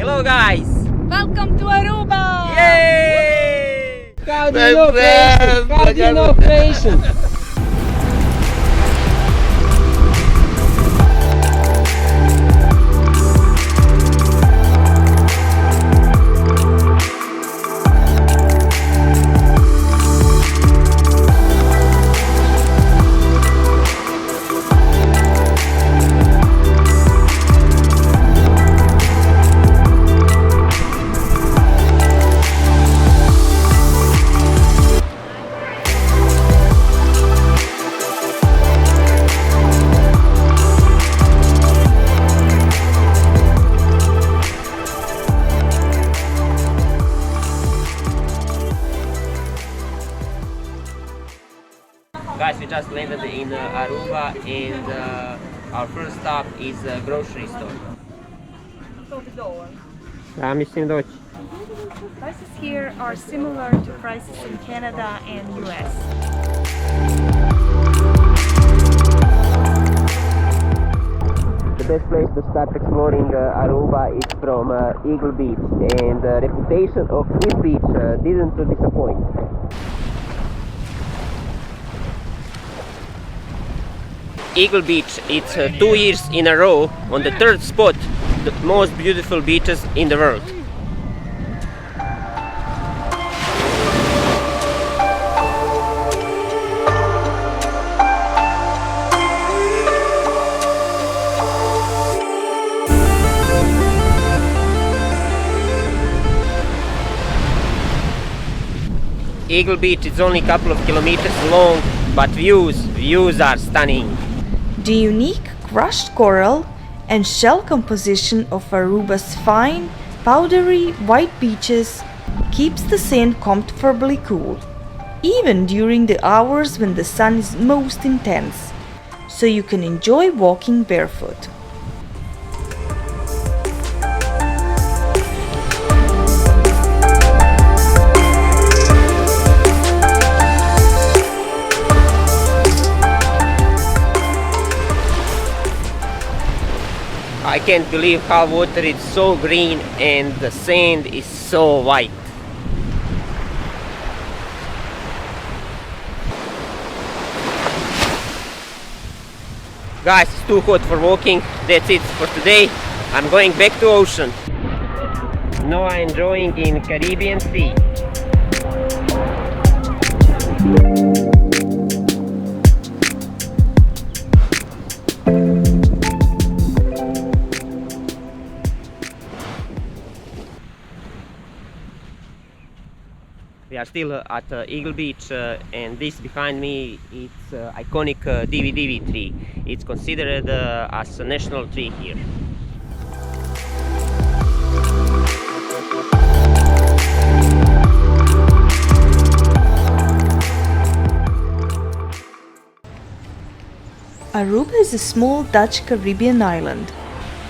Hello guys! Welcome to Aruba! Yay! Cardinal Operation! Guys, we just landed in Aruba and our first stop is a grocery store. Mislim doći. Prices here are similar to prices in Canada and US. The best place to start exploring Aruba is from Eagle Beach, and the reputation of this beach didn't disappoint. Eagle Beach, it's 2 years in a row on the third spot, the most beautiful beaches in the world. Eagle Beach is only a couple of kilometers long, but views are stunning. The unique crushed coral and shell composition of Aruba's fine, powdery white beaches keeps the sand comfortably cool, even during the hours when the sun is most intense, so you can enjoy walking barefoot. I can't believe how water is so green and the sand is so white. Guys, it's too hot for walking. That's it for today. I'm going back to ocean. Now I'm enjoying in Caribbean Sea. We are still at Eagle Beach, and this behind me it's iconic DVD tree. It's considered as a national tree here. Aruba is a small Dutch Caribbean island,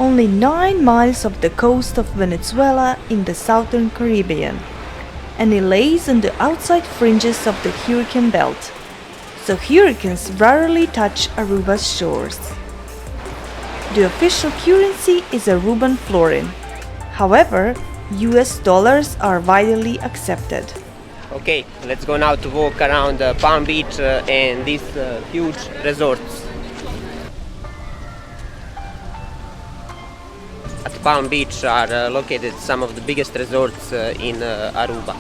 only 9 miles off the coast of Venezuela in the southern Caribbean, and it lays on the outside fringes of the hurricane belt, so hurricanes rarely touch Aruba's shores. The official currency is Aruban florin. However, US dollars are widely accepted. Okay, let's go now to walk around Palm Beach and these huge resorts. At Palm Beach are located some of the biggest resorts in Aruba.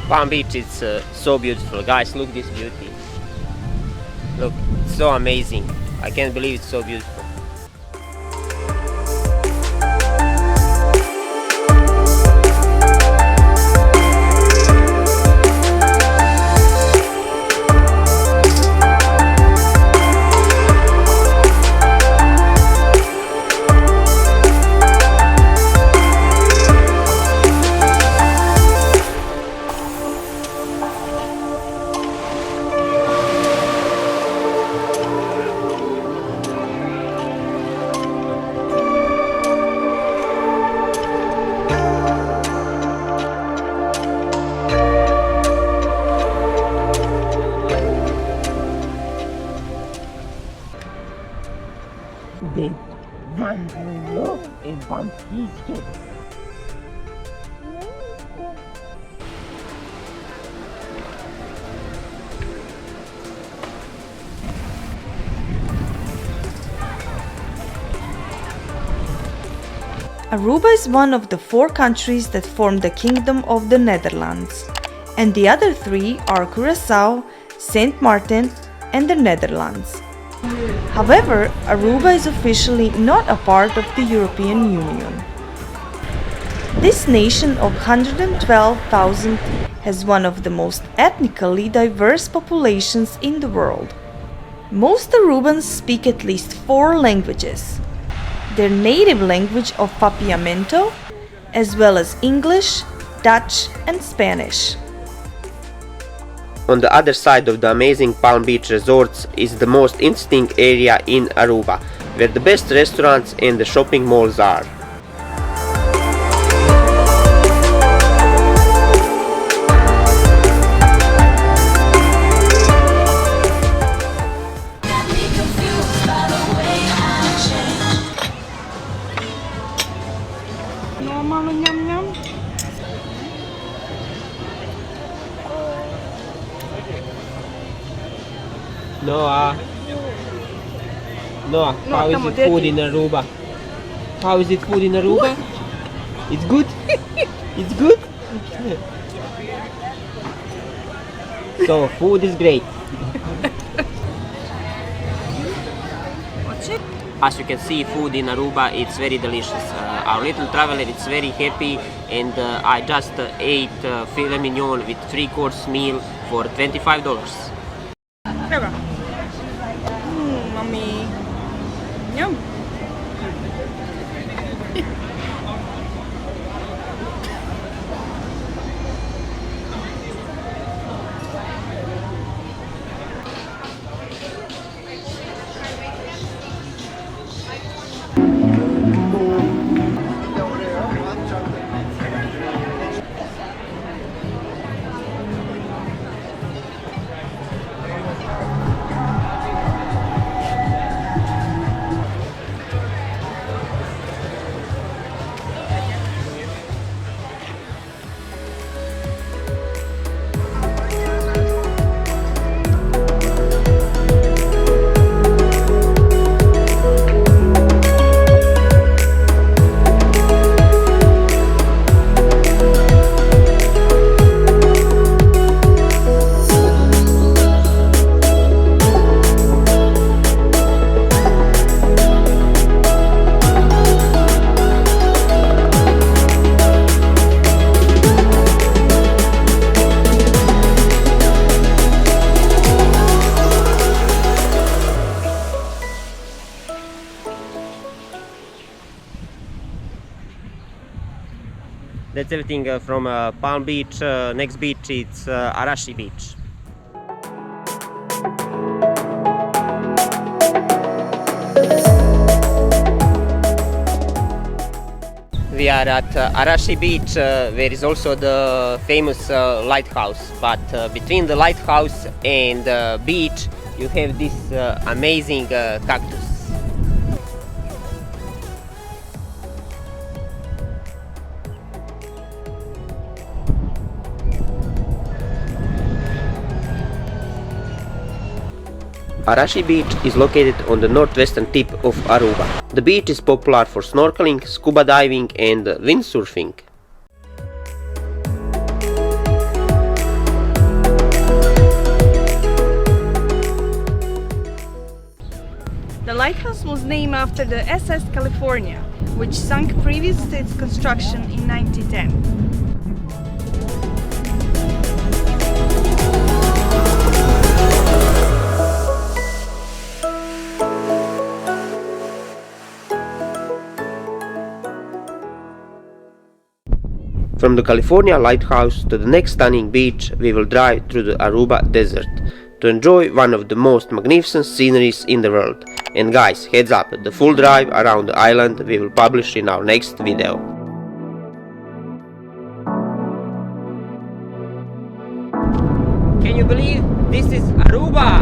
Palm Beach is so beautiful. Guys, look this beauty. Look, it's so amazing. I can't believe it's so beautiful. Aruba is one of the 4 countries that form the Kingdom of the Netherlands, and the other 3 are Curaçao, Saint Martin, and the Netherlands. However, Aruba is officially not a part of the European Union. This nation of 112,000 has one of the most ethnically diverse populations in the world. Most Arubans speak at least 4 languages. Their native language of Papiamento, as well as English, Dutch, and Spanish. On the other side of the amazing Palm Beach resorts is the most interesting area in Aruba, where the best restaurants and the shopping malls are. Noah, how is it food in Aruba? How is it food in Aruba? It's good? It's good? So, food is great. As you can see, food in Aruba, it's very delicious. Our little traveler is very happy, and I just ate filet mignon with 3-course meal for $25. Mommy. Yum. That's everything from Palm Beach. Next beach it's Arashi Beach. We are at Arashi Beach, where is also the famous lighthouse. But between the lighthouse and the beach, you have this amazing cactus. Arashi Beach is located on the northwestern tip of Aruba. The beach is popular for snorkeling, scuba diving and windsurfing. The lighthouse was named after the SS California, which sunk previous to its construction in 1910. From the California Lighthouse to the next stunning beach, we will drive through the Aruba desert to enjoy one of the most magnificent sceneries in the world. And guys, heads up, the full drive around the island we will publish in our next video. Can you believe this is Aruba?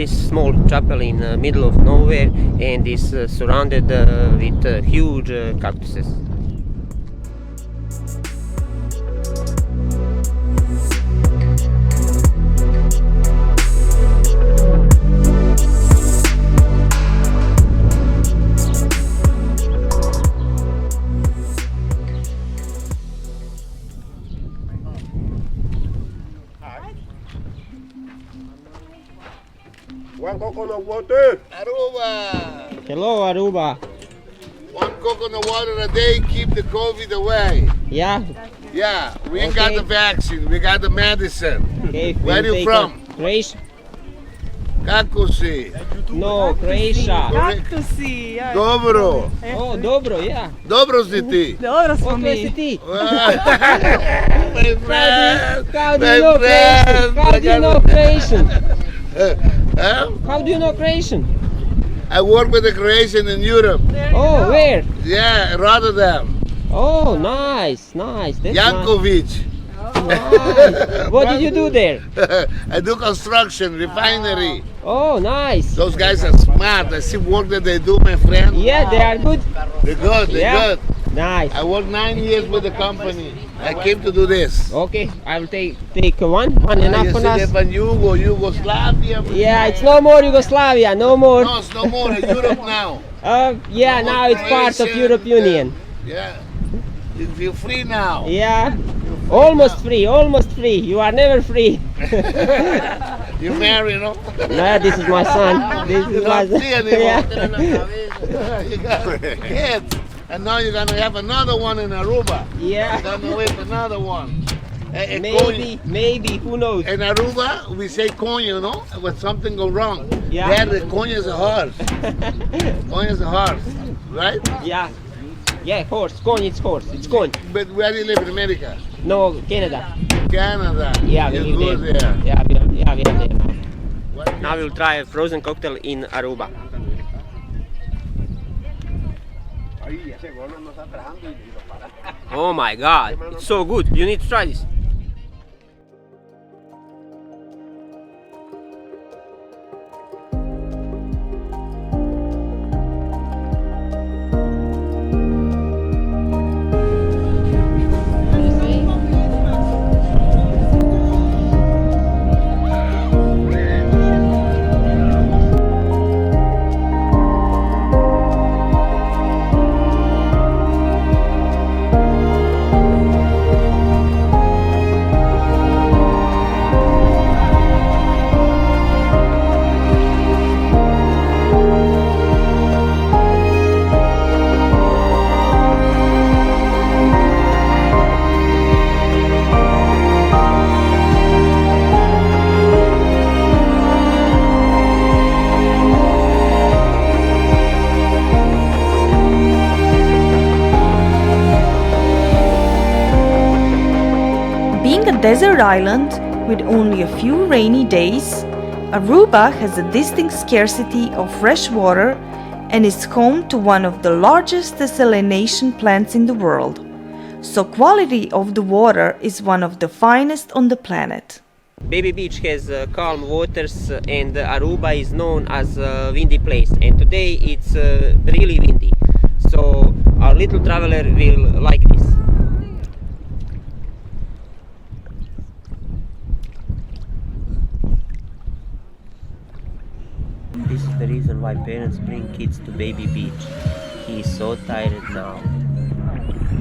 this small chapel in the middle of nowhere and is surrounded with huge cactuses. One coconut water. Aruba! Hello, Aruba. One coconut water a day keep the COVID away. Yeah. Yeah, we ain't got Okay. the vaccine, we got the medicine. Okay. Where we'll you take from? Croatia. Kakusi, No, Croatia. Kaktusi, ja. dobro, Oh, dobro, yeah. dobro si ti. Dobro smo What mi. ti? My friend, How do my you know friend. Croatian? How do you know Croatian? Huh? How do you know Croatian? I work with the Croatian in Europe. Oh, where? Yeah, Rotterdam. Oh, nice, nice. That's Jankovic. nice. What did you do there? I do construction, refinery. Oh, nice. Those guys are smart. I see work that they do, my friend. Yeah, they are good. They're good, they're Yeah. good. Nice. I worked 9 years with the company. I came to do this. Okay, I will take one enough You for see us. that from Yugoslavia. Yeah, it's no more Yugoslavia, no more. No, it's no more. It's Europe now. Yeah, now it's part of Croatia, Europe Union. Yeah. You're free now. Yeah, almost free, almost free. You are never free. You married, no? No, this is my son. This is You're my not free anymore. Yeah. You got kids. And now you're gonna have another one in Aruba. Yeah. You're gonna wait for another one. Maybe, who knows? In Aruba, we say coño, no? When something go wrong. Yeah. There, the coño is a horse. Coño is a horse, right? Yeah. Yeah, horse, corn, it's horse, it's corn. But where do you live in America? No, Canada. Canada. Yeah, we You live go there. Yeah, we are there now. What- Now we'll try a frozen cocktail in Aruba. Oh my god, it's so good. You need to try this. Being a desert island with only a few rainy days, Aruba has a distinct scarcity of fresh water and is home to one of the largest desalination plants in the world. So quality of the water is one of the finest on the planet. Baby Beach has calm waters and Aruba is known as a windy place, and today it's really windy. So our little traveler will like this. This is the reason why parents bring kids to Baby Beach. He is so tired now.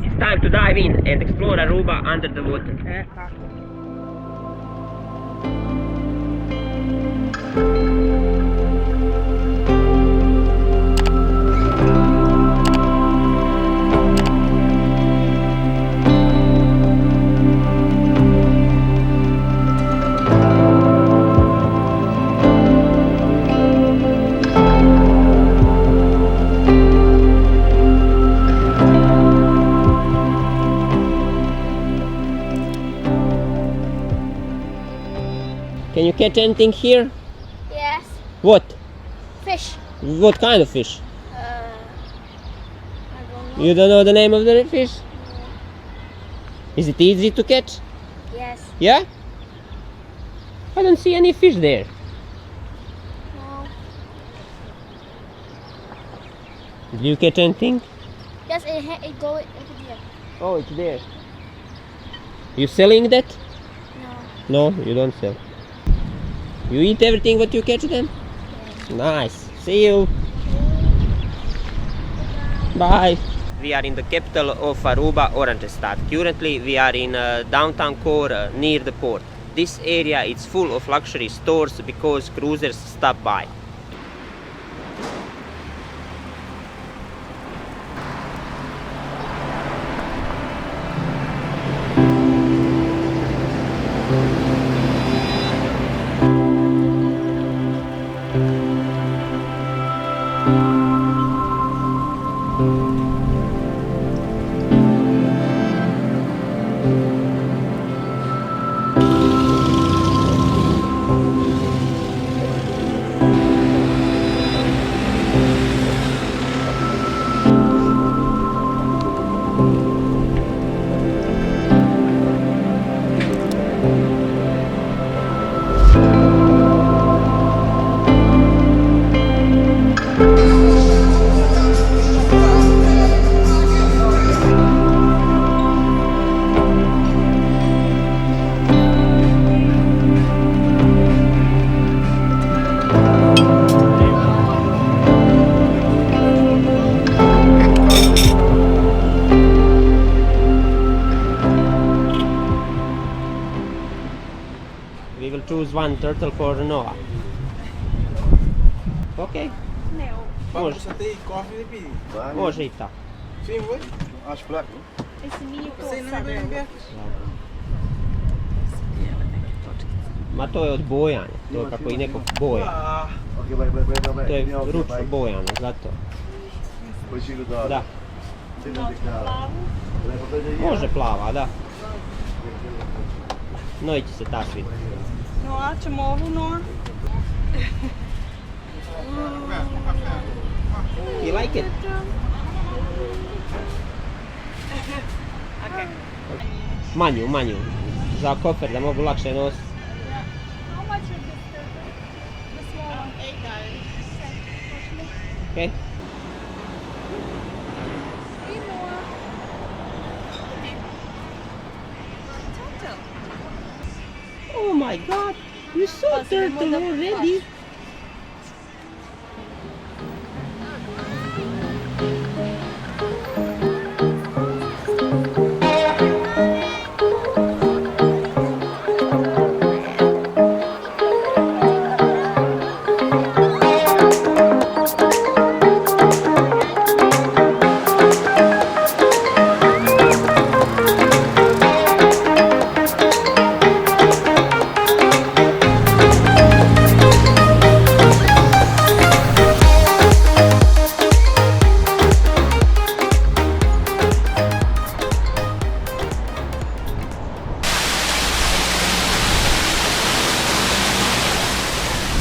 It's time to dive in and explore Aruba under the water. Can you catch anything here? Yes, What? fish. What kind of fish? I don't know. You don't know the name of the fish? Is it easy to catch? Yes. Yeah? I don't see any fish there. Did you catch anything? Yes, it go over there. Oh, it's there. You selling that? No. No, you don't sell. You eat everything what you catch then? Nice. See you. Bye. We are in the capital of Aruba, Oranjestad. Currently we are in downtown core near the port. This area is full of luxury stores because cruisers stop by. We will choose one turtle for Noah. Okay. Može. Može i tako. Acho fraco. Esse nije to sada. Ma to je od bojanja, to je kako i nekog boja. Ok, vai. To je ručno bojano, zato. Da. Može plava, da. Noći se ta svidi. Noa, ćemo ovu Noa. You like it? Okay. Manju. Za kofer da mogu lakše nositi. How much is this turtle? The small one? $8. Okay? Hey, Noah. Turtle. Oh my god, you saw turtle already?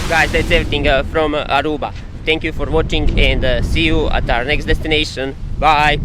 Guys, that's everything from Aruba. Thank you for watching and see you at our next destination. Bye!